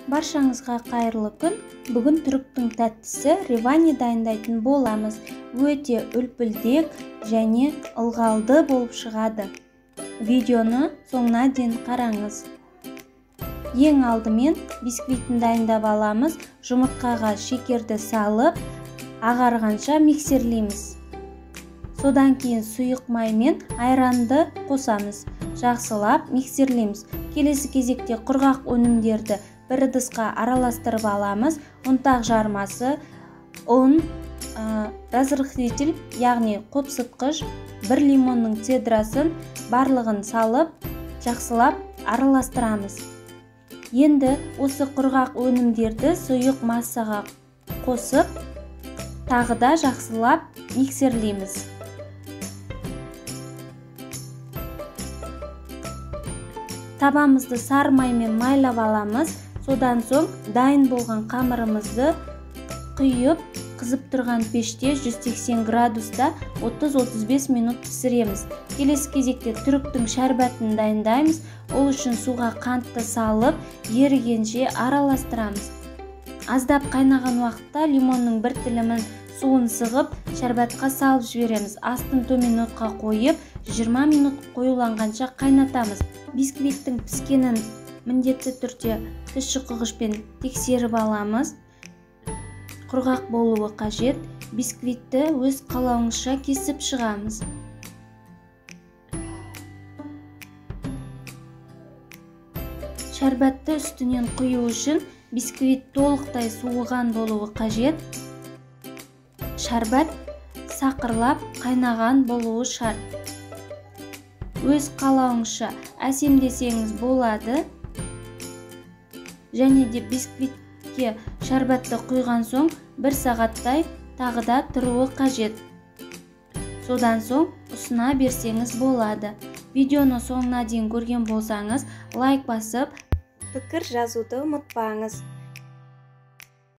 Баршаңызға қайырлы күн. Бүгін түріктің тәттісі ревани дайындайтын боламыз. Өте үлпілдек және ылғалды болып шығады. Видеоны соңына дейін қараңыз. Ең алдымен бисквитін дайындап аламыз. Жұмыртқаға шекерді салып, ағарғанша миксерлейміз. Содан кейін сұйық май мен айранды қосамыз. Жақсылап миксерлейміз. Келесі кезекте құрғақ өнімдерді бір ыдысқа араластырып аламыз. Ұнтақ жармасы, ұн, разрыхлитель, яғни қопсытқыш, бір лимонның цедрасын барлығын салып, жақсылап араластырамыз. Енді осы құрғақ өнімдерді сұйық массаға қосып, тағы да жақсылап миксерлейміз. Табамызды сары маймен майлап аламыз. Содан соң дайын болған қамырымызды құйып, қызып тұрған пеште 180 градуста 30-35 минут пісіреміз. Келесі кезекте түріктің шәрбәтін дайындаймыз. Ол үшін суға қантты салып, ерігенше араластырамыз. Аздап қайнаған уақытта лимонның бір тілімін суын сығып, шәрбәтқа салып жібереміз. Астын төмен отқа қойып, 20 минут қоюланғанша қайнатамыз. Бисквиттің піскенін міндетті түрде тіс шұқығышпен тексеріп аламыз. Құрғақ болуы қажет. Бисквитті өз қалауыңызша кесіп шығамыз. Шәрбәтті үстінен құю үшін бисквит толықтай суыған болуы қажет. Шәрбәт сақырлап қайнаған болуы шарт. Өз қалауыңызша әсемдесеңіз болады. Және де бисквитке шәрбәтті құйған соң 1 сағаттай тағы да тұруы қажет. Содан соң ұсына берсеңіз болады. Видеоны соңына дейін көрген болсаңыз, лайк басып, пікір жазуды ұмытпаңыз.